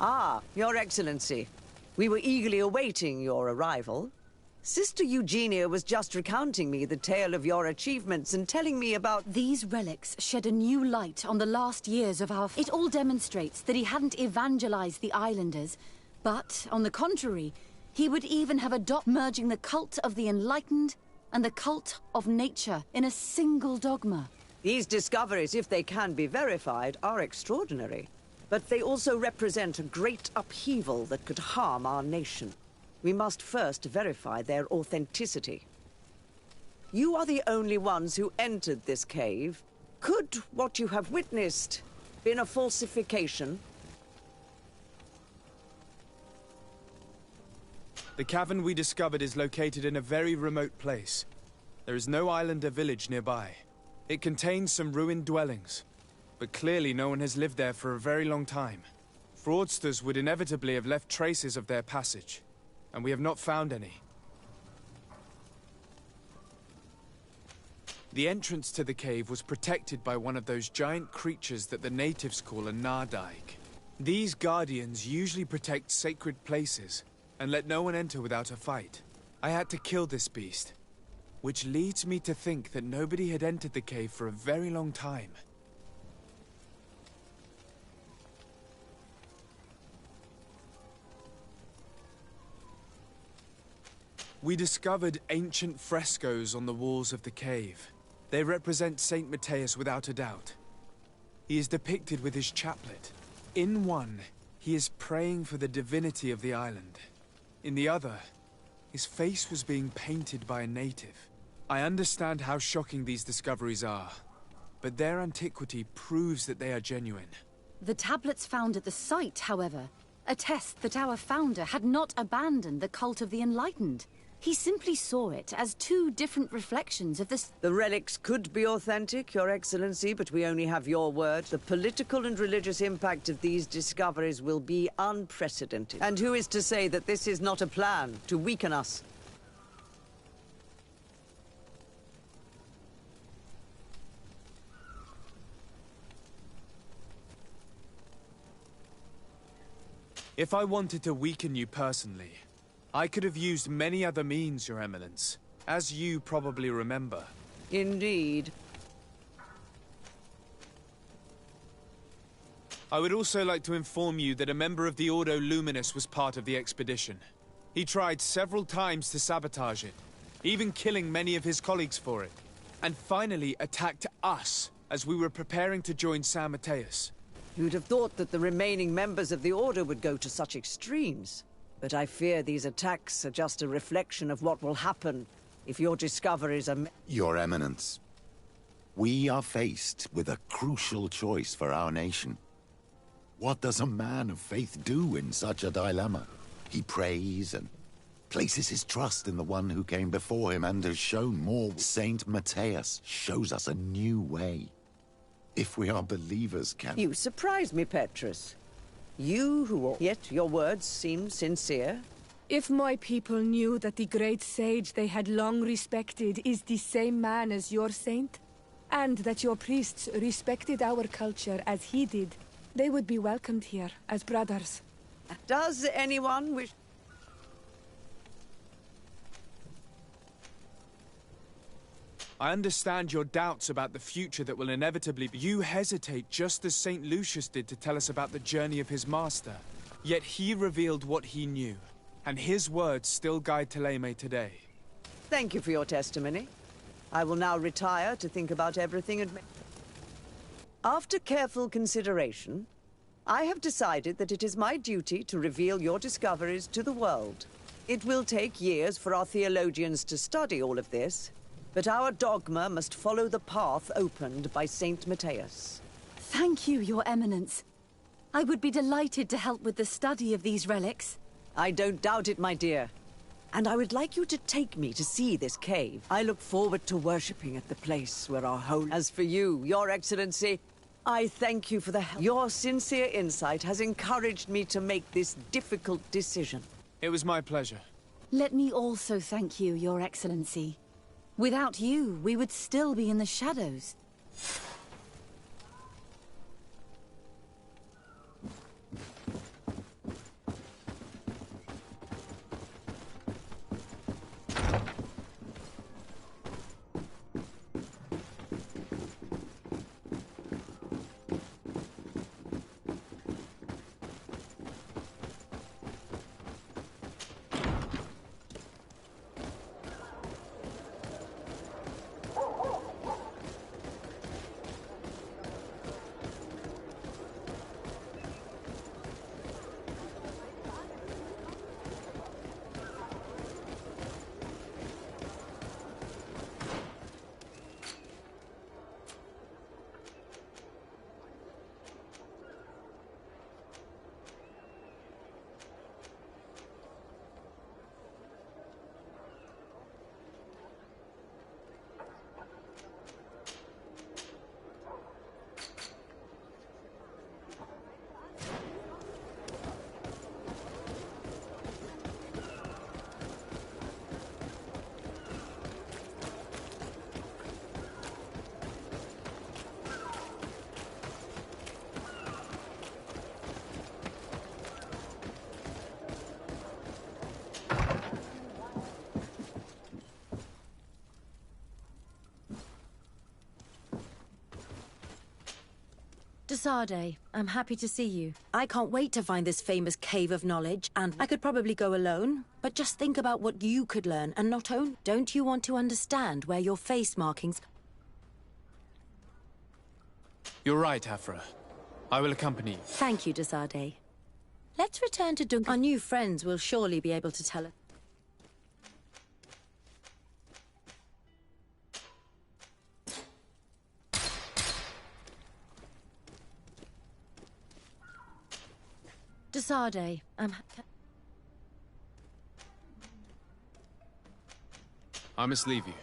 Ah, Your Excellency. We were eagerly awaiting your arrival. Sister Eugenia was just recounting me the tale of your achievements and telling me about... These relics shed a new light on the last years of our... It all demonstrates that he hadn't evangelized the islanders, but, on the contrary, he would even have merging the cult of the enlightened and the cult of nature in a single dogma. These discoveries, if they can be verified, are extraordinary. But they also represent a great upheaval that could harm our nation. We must first verify their authenticity. You are the only ones who entered this cave. Could what you have witnessed been a falsification? The cavern we discovered is located in a very remote place. There is no island or village nearby. It contains some ruined dwellings, but clearly no one has lived there for a very long time. Fraudsters would inevitably have left traces of their passage, and we have not found any. The entrance to the cave was protected by one of those giant creatures that the natives call a Nardaig. These guardians usually protect sacred places and let no one enter without a fight. I had to kill this beast, which leads me to think that nobody had entered the cave for a very long time. We discovered ancient frescoes on the walls of the cave. They represent Saint Matthias without a doubt. He is depicted with his chaplet. In one, he is praying for the divinity of the island. In the other, his face was being painted by a native. I understand how shocking these discoveries are, but their antiquity proves that they are genuine. The tablets found at the site, however, attest that our founder had not abandoned the cult of the enlightened. He simply saw it as two different reflections of this. The relics could be authentic, Your Excellency, but we only have your word. The political and religious impact of these discoveries will be unprecedented. And who is to say that this is not a plan to weaken us? If I wanted to weaken you personally, I could have used many other means, Your Eminence, as you probably remember. Indeed. I would also like to inform you that a member of the Ordo Luminous was part of the expedition. He tried several times to sabotage it, even killing many of his colleagues for it, and finally attacked us as we were preparing to join San Matthias. You'd have thought that the remaining members of the Order would go to such extremes. But I fear these attacks are just a reflection of what will happen if your discoveries are... Your Eminence, we are faced with a crucial choice for our nation. What does a man of faith do in such a dilemma? He prays and places his trust in the one who came before him and has shown more. Saint Matthias shows us a new way. If we are believers, can... You surprise me, Petrus. You who... Yet your words seem sincere. If my people knew that the great sage they had long respected is the same man as your saint, and that your priests respected our culture as he did, they would be welcomed here as brothers. Does anyone wish... I understand your doubts about the future that will inevitably be. You hesitate just as St. Lucius did to tell us about the journey of his master. Yet he revealed what he knew, and his words still guide Thélème today. Thank you for your testimony. I will now retire to think about everything and... After careful consideration, I have decided that it is my duty to reveal your discoveries to the world. It will take years for our theologians to study all of this, but our dogma must follow the path opened by Saint Matthias. Thank you, Your Eminence. I would be delighted to help with the study of these relics. I don't doubt it, my dear. And I would like you to take me to see this cave. I look forward to worshipping at the place where our holy... As for you, Your Excellency, I thank you for the help. Your sincere insight has encouraged me to make this difficult decision. It was my pleasure. Let me also thank you, Your Excellency. Without you, we would still be in the shadows. Desade, I'm happy to see you. I can't wait to find this famous cave of knowledge, and I could probably go alone, but just think about what you could learn, and not only... Don't you want to understand where your face markings... You're right, Hafra. I will accompany you. Thank you, Desade. Let's return to Duncan. Our new friends will surely be able to tell us. Desade, I must leave you.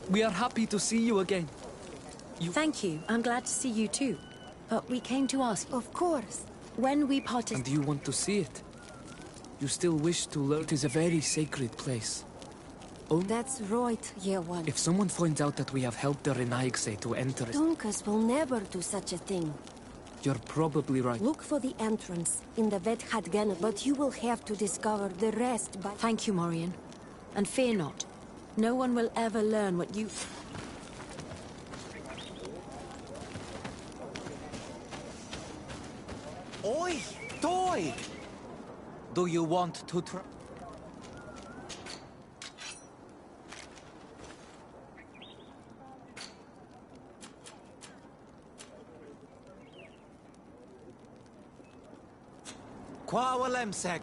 We are happy to see you again. Thank you. I'm glad to see you too. But we came to ask... Of course. When we And you want to see it? You still wish to learn? It is a very sacred place. Oh, That's right, Year One. if someone finds out that we have helped the Renaigse to enter... Dunkus will never do such a thing. You're probably right. Look for the entrance in the Vet Hadgen, but you will have to discover the rest by... Thank you, Morian. And fear not. No one will ever learn what you... Oi! Toy! Do you want to try? Kwawalemsek!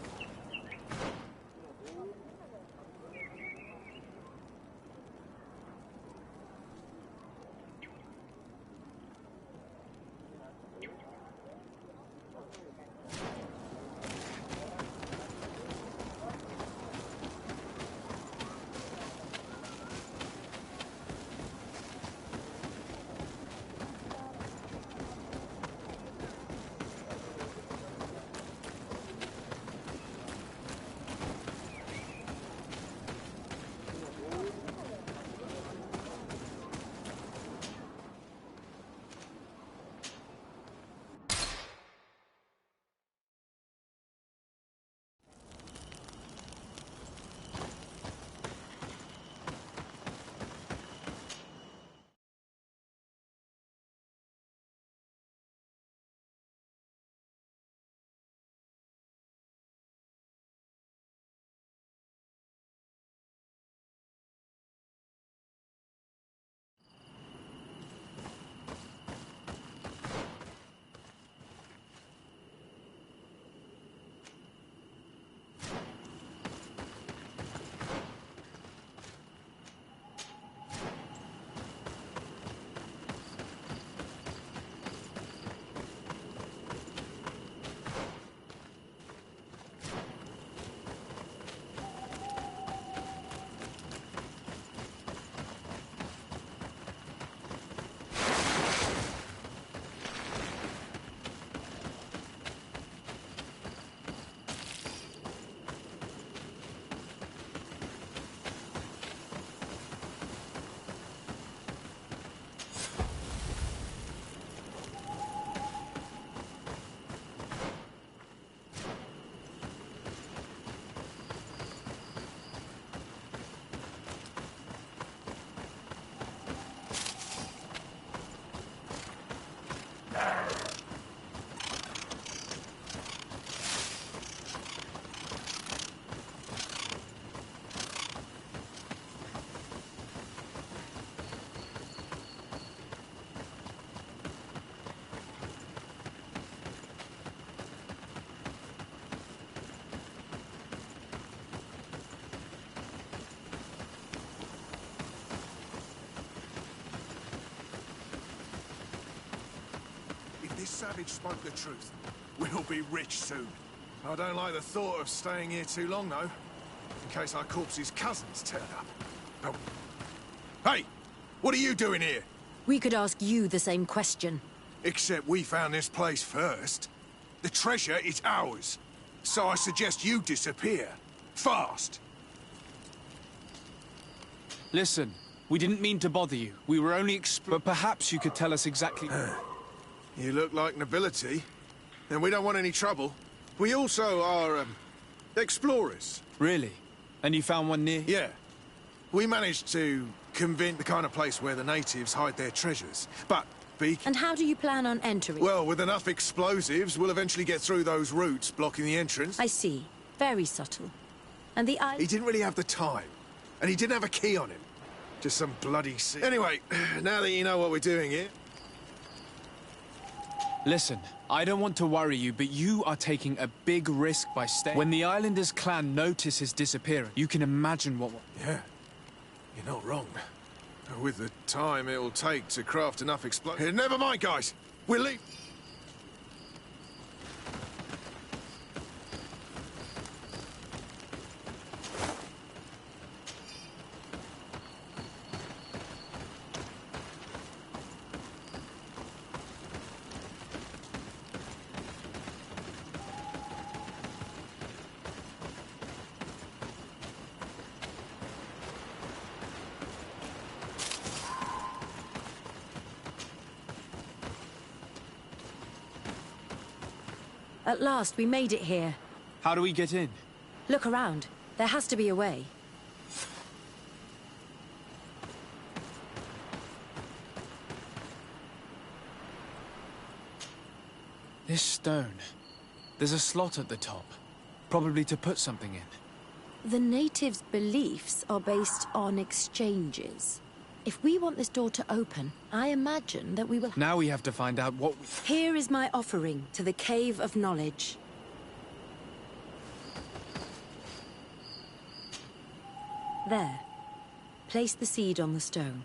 this savage spoke the truth. We'll be rich soon. I don't like the thought of staying here too long, though. In case our corpse's cousins turn up. Oh. Hey! What are you doing here? We could ask you the same question. Except we found this place first. The treasure is ours. So I suggest you disappear. Fast. Listen, we didn't mean to bother you. We were only but perhaps you could tell us exactly... You look like nobility. And we don't want any trouble. We also are, explorers. Really? And you found one near? Yeah. We managed to convince the kind of place where the natives hide their treasures. But, And how do you plan on entering? Well, with enough explosives, we'll eventually get through those roots blocking the entrance. I see. Very subtle. And the eye... He didn't really have the time. And he didn't have a key on him. Just some bloody... Anyway, now that you know what we're doing here... Listen, I don't want to worry you, but you are taking a big risk by staying. When the Islanders clan notice his disappearance, you can imagine what... Yeah, you're not wrong. With the time it will take to craft enough explosives... Never mind, guys. We'll leave... At last, we made it here. How do we get in? Look around. There has to be a way. This stone. There's a slot at the top. Probably to put something in. The natives' beliefs are based on exchanges. If we want this door to open, I imagine that we will... Now we have to find out what... Here is my offering to the Cave of Knowledge. There. Place the seed on the stone.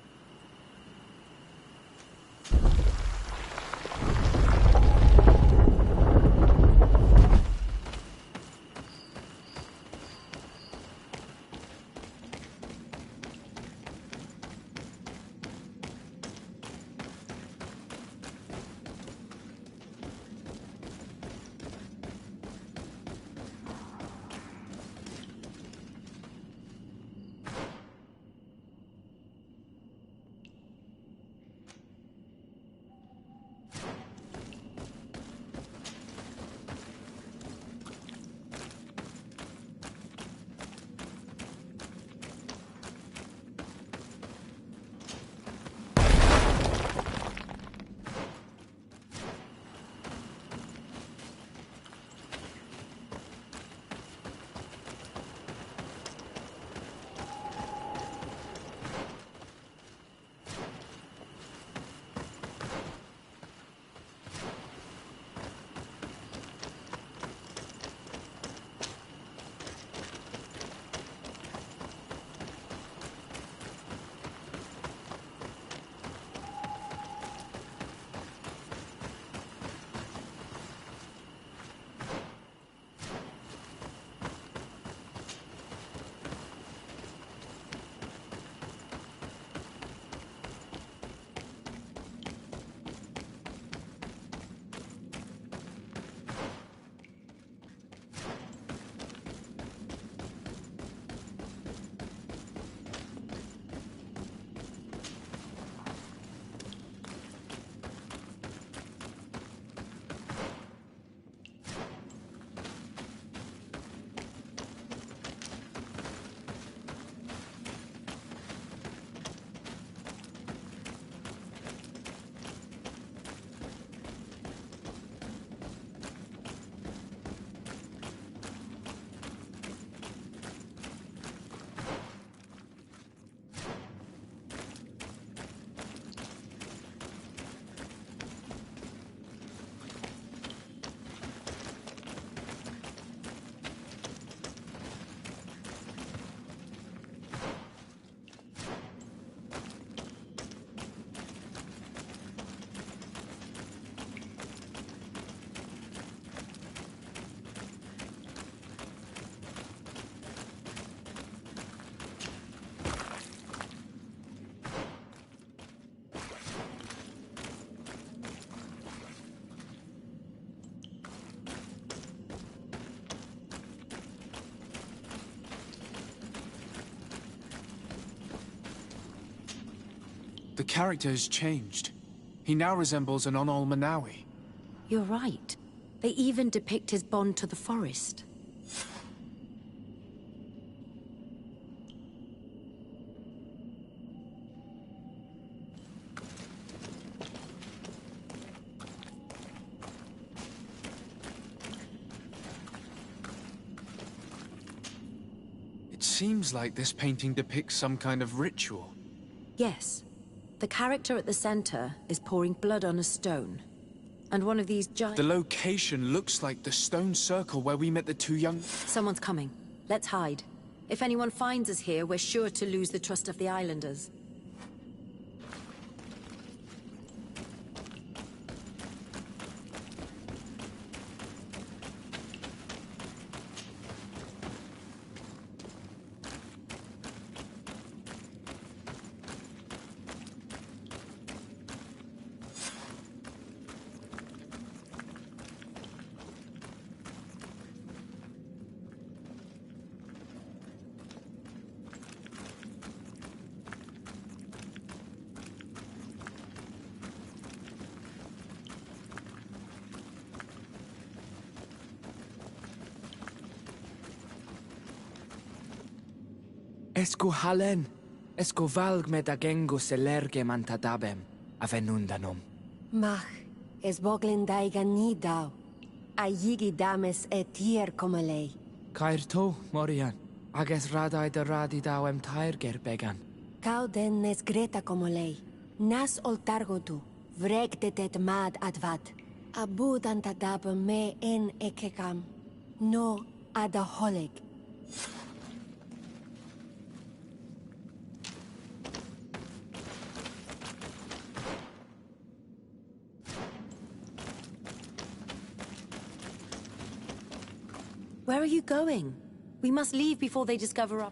The character has changed. He now resembles an Onol Manawi. You're right. They even depict his bond to the forest. It seems like this painting depicts some kind of ritual. Yes. The character at the center is pouring blood on a stone. And one of these giant... The location looks like the stone circle where we met the two young... Someone's coming. Let's hide. If anyone finds us here, we're sure to lose the trust of the islanders. Esco halen, esco valg med agengo selerge mantadabem, avenundanum. Mach, es boglin daigan ni dau. A yigi dames etier como lei. Cair to, Morian, ages radai de radi dauem tairger began. Cau den nes greta como lei. Nas oltargo tu, vregtetet mad advat. Abud antadab me en ekekam. No adaholeg. Where are you going? We must leave before they discover our...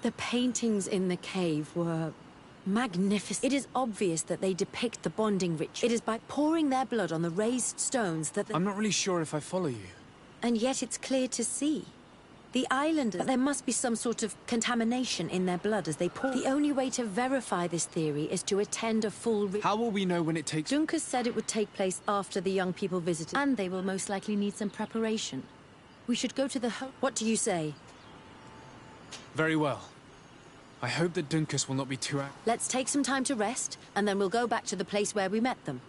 The paintings in the cave were magnificent. It is obvious that they depict the bonding ritual. It is by pouring their blood on the raised stones that I'm not really sure if I follow you. And yet it's clear to see. The islanders, there must be some sort of contamination in their blood as they pour. The only way to verify this theory is to attend a full How will we know when it takes... Dunkus said it would take place after the young people visited, and they will most likely need some preparation. We should go to the What do you say? Very well. I hope that Dunkus will not be too out. Let's take some time to rest, and then we'll go back to the place where we met them.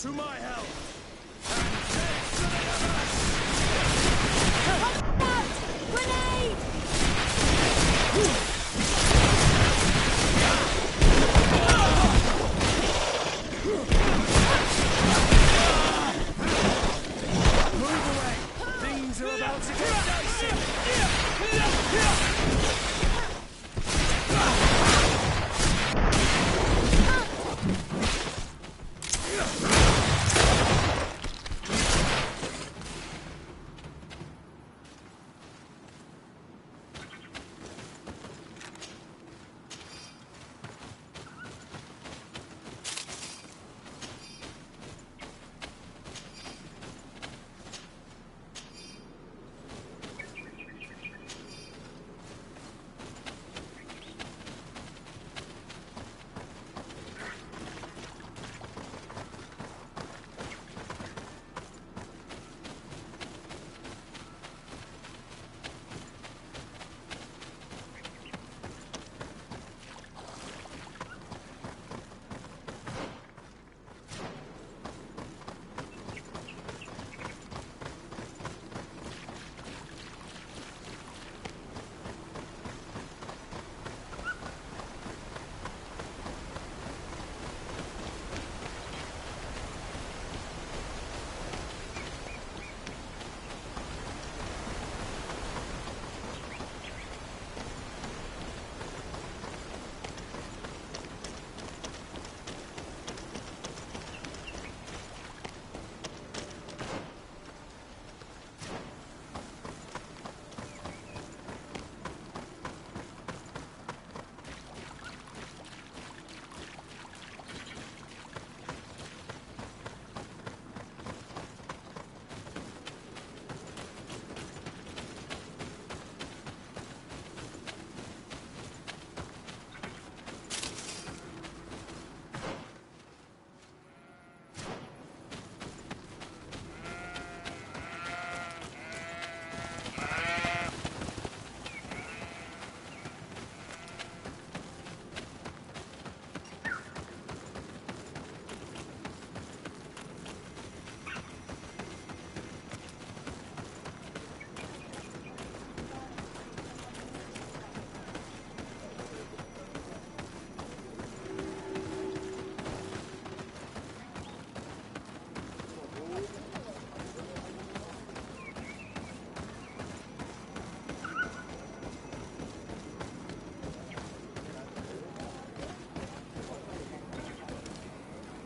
To my help! Grenade! Move away! Things are about to get dicey!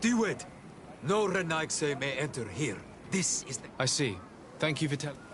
Do it! No Renaigse may enter here. This is the... I see. Thank you for telling...